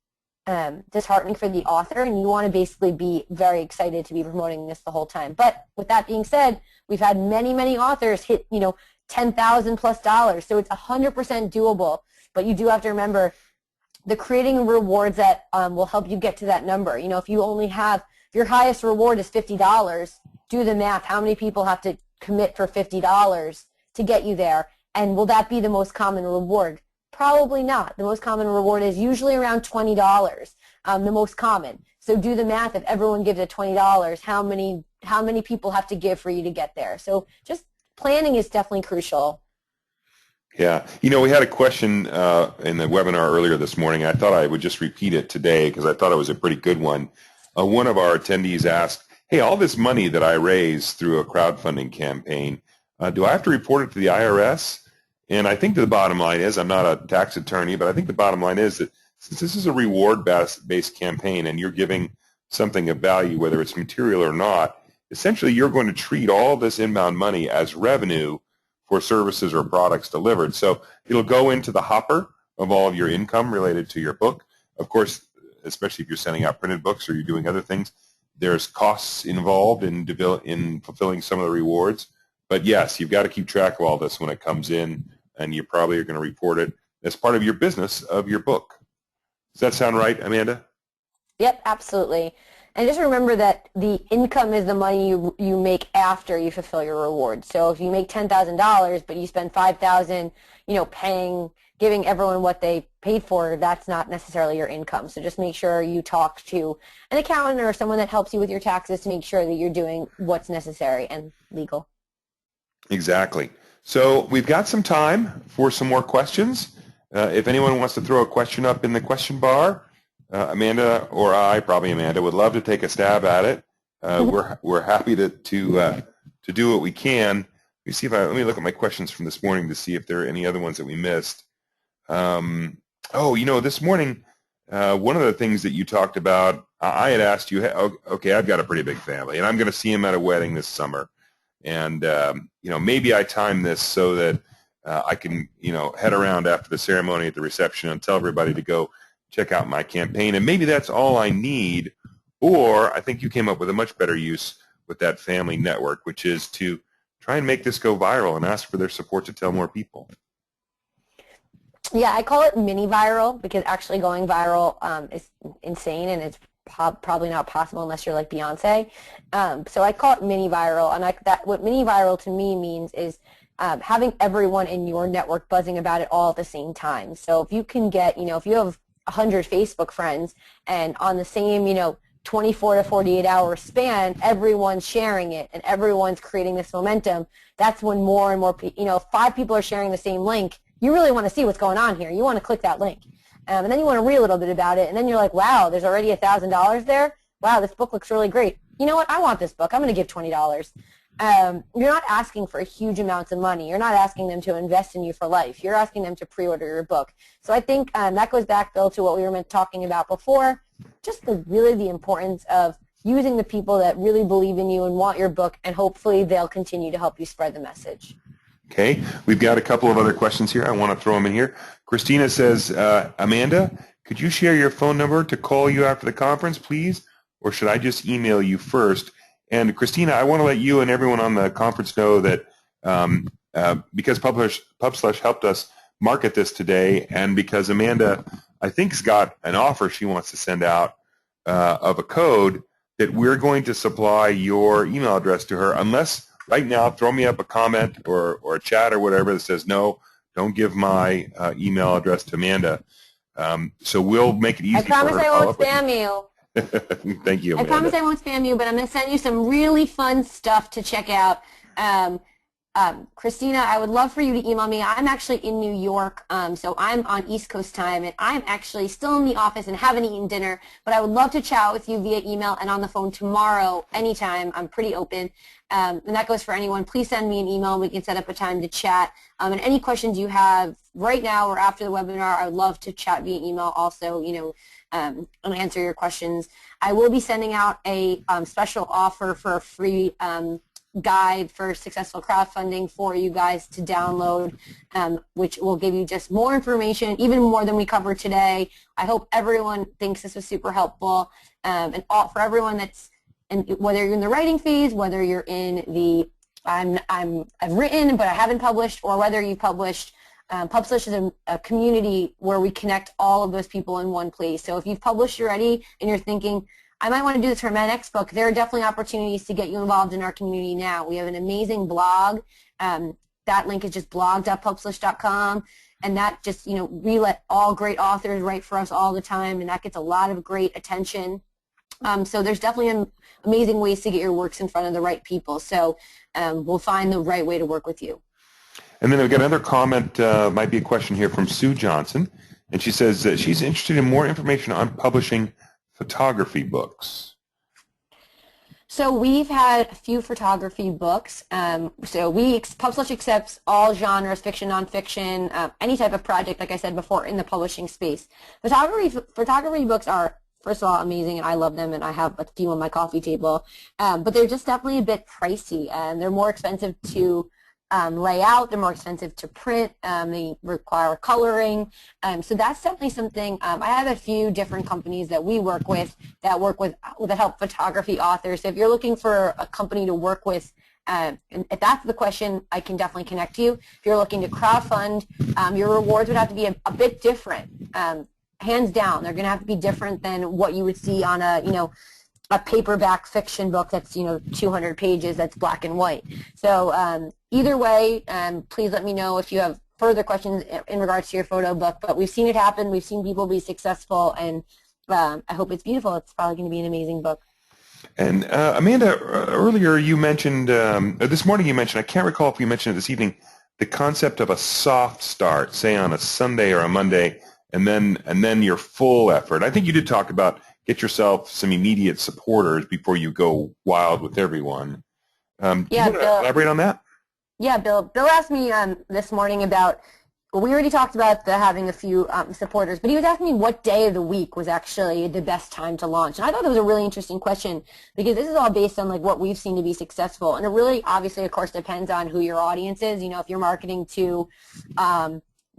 disheartening for the author, and you want to basically be very excited to be promoting this the whole time. But with that being said, we've had many, many authors hit, $10,000 plus dollars, so it's 100% doable. But you do have to remember the creating rewards that will help you get to that number. If your highest reward is $50, do the math. How many people have to commit for $50 to get you there? And will that be the most common reward? Probably not. The most common reward is usually around $20, the most common. So do the math. If everyone gives it $20, how many people have to give for you to get there? So just planning is definitely crucial. Yeah. We had a question in the webinar earlier this morning. I thought I would just repeat it today because I thought it was a pretty good one. One of our attendees asked, hey, all this money that I raise through a crowdfunding campaign, do I have to report it to the IRS? And I think the bottom line is, I'm not a tax attorney, but I think the bottom line is that since this is a reward-based campaign and you're giving something of value, whether it's material or not, essentially you're going to treat all this inbound money as revenue for services or products delivered. So it'll go into the hopper of all of your income related to your book. Of course, especially if you're sending out printed books or you're doing other things, there's costs involved in fulfilling some of the rewards. But yes, you've got to keep track of all this when it comes in, and you probably are going to report it as part of your business of your book. Does that sound right, Amanda? Yep, absolutely. And just remember that the income is the money you make after you fulfill your reward. So if you make $10,000 but you spend $5,000, giving everyone what they paid for, that's not necessarily your income. So just make sure you talk to an accountant or someone that helps you with your taxes to make sure that you're doing what's necessary and legal. Exactly. So we've got some time for some more questions. If anyone wants to throw a question up in the question bar, Amanda or I, probably Amanda, would love to take a stab at it. We're happy to do what we can. Let me look at my questions from this morning to see if there are any other ones that we missed. This morning, one of the things that you talked about, I had asked you, okay, I've got a pretty big family, and I'm going to see him at a wedding this summer. And, maybe I time this so that I can, head around after the ceremony at the reception and tell everybody to go check out my campaign. And maybe that's all I need. Or I think you came up with a much better use with that family network, which is to try and make this go viral and ask for their support to tell more people. Yeah, I call it mini viral because actually going viral is insane, and it's probably not possible unless you're like Beyonce. So I call it mini viral, and what mini viral to me means is having everyone in your network buzzing about it all at the same time. So if you can get, if you have 100 Facebook friends and on the same, 24 to 48 hour span, everyone's sharing it and everyone's creating this momentum, that's when more and more people, if 5 people are sharing the same link, you really want to see what's going on here. You want to click that link. And then you want to read a little bit about it, and then you're like, wow, there's already $1,000 there. Wow, this book looks really great. You know what? I want this book. I'm going to give $20. You're not asking for huge amounts of money. You're not asking them to invest in you for life. You're asking them to pre-order your book. So I think that goes back, Bill, to what we were talking about before, just really the importance of using the people that really believe in you and want your book, and hopefully they'll continue to help you spread the message. Okay, we've got a couple of other questions here. I want to throw them in here. Christina says, Amanda, could you share your phone number to call you after the conference, please? Or should I just email you first? And Christina, I want to let you and everyone on the conference know that because PubSlush helped us market this today, and because Amanda, I think, has got an offer she wants to send out of a code, that we're going to supply your email address to her, unless right now, throw me up a comment or a chat or whatever that says, no, don't give my email address to Amanda. So we'll make it easy for her to follow up. I promise I won't spam you. Thank you, Amanda. I promise I won't spam you, but I'm going to send you some really fun stuff to check out. Christina, I would love for you to email me. I'm actually in New York, so I'm on East Coast time, and I'm actually still in the office and haven't eaten dinner, but I would love to chat with you via email and on the phone tomorrow, anytime. I'm pretty open, and that goes for anyone. Please send me an email, and we can set up a time to chat. And any questions you have right now or after the webinar, I would love to chat via email also, and answer your questions. I will be sending out a special offer for a free guide for successful crowdfunding for you guys to download, which will give you just more information, even more than we covered today. I hope everyone thinks this was super helpful, and for everyone that's, and whether you're in the writing phase, whether you're in the I've written but I haven't published, or whether you published. PubSlush is a community where we connect all of those people in one place. So if you've published already and you're thinking, I might want to do this for my next book, there are definitely opportunities to get you involved in our community now. We have an amazing blog. That link is just blog.pubslush.com, and that just, we let all great authors write for us all the time, and that gets a lot of great attention. So there's definitely amazing ways to get your works in front of the right people. So we'll find the right way to work with you. And then I've got another comment, might be a question here from Sue Johnson, and she says that she's interested in more information on publishing photography books. So we've had a few photography books. PubSlush accepts all genres, fiction, nonfiction, any type of project, like I said before, in the publishing space. Photography books are, first of all, amazing, and I love them, and I have a few on my coffee table. But they're just definitely a bit pricey, and they're more expensive to lay out, they're more expensive to print, they require coloring, so that's definitely something. I have a few different companies that we work with that help photography authors. So if you're looking for a company to work with, and if that's the question, I can definitely connect you. If you're looking to crowdfund, your rewards would have to be a bit different, hands down. They're going to have to be different than what you would see on a paperback fiction book that's 200 pages, that's black and white. So either way, please let me know if you have further questions in regards to your photo book. But we've seen it happen. We've seen people be successful, and I hope it's beautiful. It's probably going to be an amazing book. And Amanda, earlier you mentioned, this morning you mentioned, I can't recall if you mentioned it this evening, the concept of a soft start, say on a Sunday or a Monday, and then your full effort. I think you did talk about get yourself some immediate supporters before you go wild with everyone. Do you want to elaborate on that? Yeah, Bill. Bill asked me this morning about Well, we already talked about having a few supporters, but he was asking me what day of the week was actually the best time to launch. And I thought that was a really interesting question because this is all based on like what we've seen to be successful. And it really, obviously, of course, depends on who your audience is. You know, if you're marketing to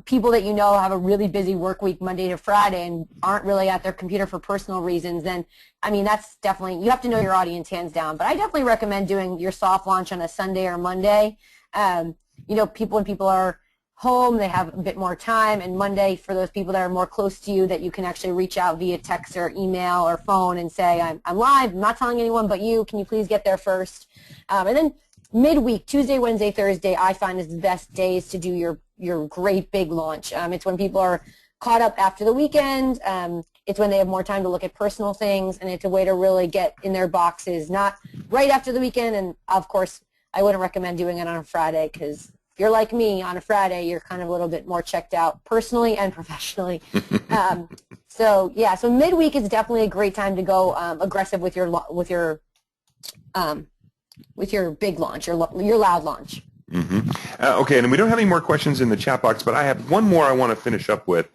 people that you know have a really busy work week Monday to Friday and aren't really at their computer for personal reasons, then, I mean, that's definitely, you have to know your audience hands down. But I definitely recommend doing your soft launch on a Sunday or Monday. You know, when people are home, they have a bit more time, and Monday for those people that are more close to you that you can actually reach out via text or email or phone and say, I'm live, I'm not telling anyone but you, can you please get there first? And then midweek, Tuesday, Wednesday, Thursday, I find is the best days to do your great big launch. It's when people are caught up after the weekend. It's when they have more time to look at personal things, and it's a way to really get in their boxes, not right after the weekend. And of course, I wouldn't recommend doing it on a Friday because if you're like me on a Friday, you're kind of a little bit more checked out personally and professionally. So yeah, so midweek is definitely a great time to go aggressive with your big launch, your loud launch. Mm-hmm. Okay, and we don't have any more questions in the chat box, but I have one more I want to finish up with.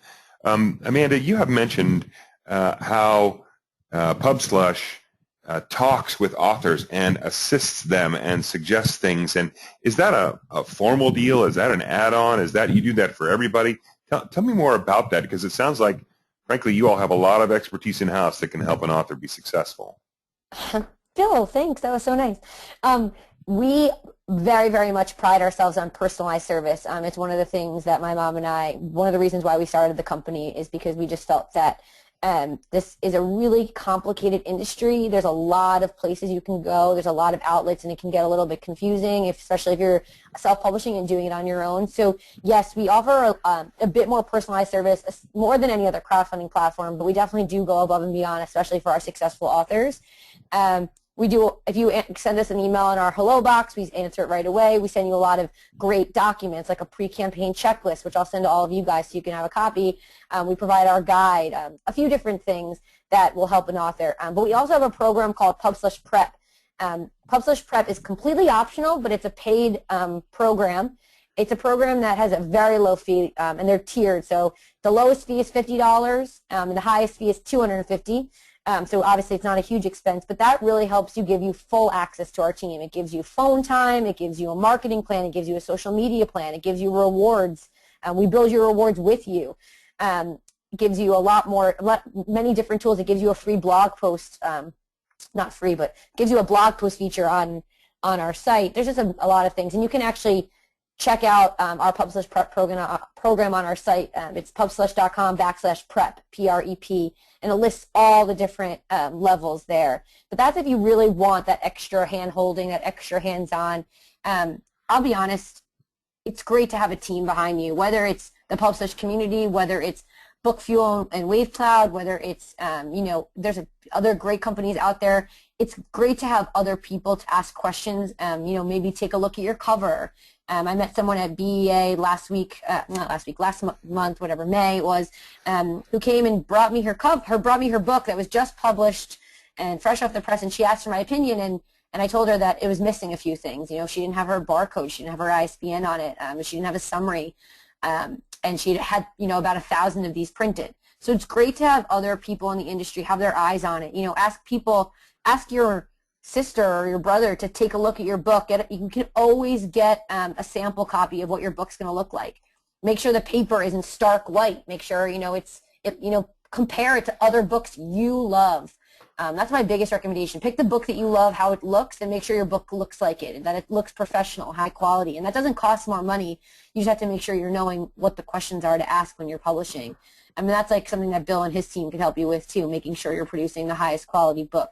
Amanda, you have mentioned how PubSlush talks with authors and assists them and suggests things. And is that a formal deal? Is that an add-on? Is that you do that for everybody? Tell me more about that, because it sounds like, frankly, you all have a lot of expertise in-house that can help an author be successful. Bill, thanks. That was so nice. We very, very much pride ourselves on personalized service. It's one of the things that my mom and I, one of the reasons why we started the company is because we just felt that this is a really complicated industry. There's a lot of places you can go. There's a lot of outlets, and it can get a little bit confusing, especially if you're self-publishing and doing it on your own. So, yes, we offer a bit more personalized service, more than any other crowdfunding platform, but we definitely do go above and beyond, especially for our successful authors. We do, if you send us an email in our hello box, we answer it right away. We send you a lot of great documents, like a pre-campaign checklist, which I'll send to all of you guys so you can have a copy. We provide our guide, a few different things that will help an author. But we also have a program called PubSlush Prep. PubSlush Prep is completely optional, but it's a paid program. It's a program that has a very low fee, and they're tiered. So the lowest fee is $50, and the highest fee is $250. So obviously it's not a huge expense, but that really helps give you full access to our team. It gives you phone time, it gives you a marketing plan, it gives you a social media plan, it gives you rewards. We build your rewards with you. It gives you many different tools. It gives you a free blog post, not free, but gives you a blog post feature on our site. There's just a lot of things, and you can actually check out our PubSlush Prep program on our site. It's pubslush.com/prep, P-R-E-P, and it lists all the different levels there. But that's if you really want that extra hand-holding, that extra hands-on. I'll be honest, it's great to have a team behind you, whether it's the PubSlush community, whether it's BookFuel and WaveCloud, whether it's, there's other great companies out there. It's great to have other people to ask questions, maybe take a look at your cover. I met someone at BEA last month, whatever, May it was, who came and brought me her book that was just published and fresh off the press, and she asked for my opinion, and I told her that it was missing a few things. She didn't have her barcode, she didn't have her ISBN on it, she didn't have a summary, and she had, about 1,000 of these printed. So it's great to have other people in the industry have their eyes on it. Ask your sister or your brother to take a look at your book. You can always get a sample copy of what your book's going to look like. Make sure the paper is in stark white. Make sure compare it to other books you love. That's my biggest recommendation. Pick the book that you love, how it looks, and make sure your book looks like it, and that it looks professional, high quality. And that doesn't cost more money. You just have to make sure you're knowing what the questions are to ask when you're publishing. I mean, that's like something that Bill and his team can help you with too, making sure you're producing the highest quality book.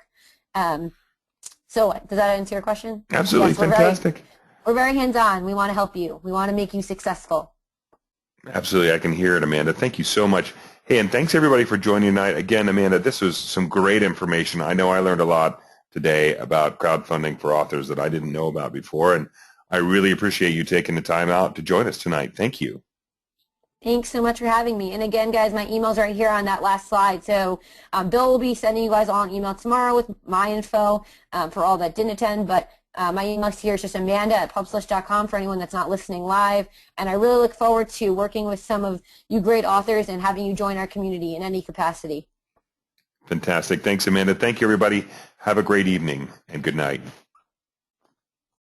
So does that answer your question? Absolutely. Yes, fantastic. We're very hands-on. We want to help you. We want to make you successful. Absolutely. I can hear it, Amanda. Thank you so much. Hey, and thanks everybody for joining tonight. Again, Amanda, this was some great information. I know I learned a lot today about crowdfunding for authors that I didn't know about before, and I really appreciate you taking the time out to join us tonight. Thank you. Thanks so much for having me. And again, guys, my email's right here on that last slide. So Bill will be sending you guys all an email tomorrow with my info for all that didn't attend. But My email here is just amanda@pubslush.com for anyone that's not listening live. And I really look forward to working with some of you great authors and having you join our community in any capacity. Fantastic. Thanks, Amanda. Thank you, everybody. Have a great evening and good night.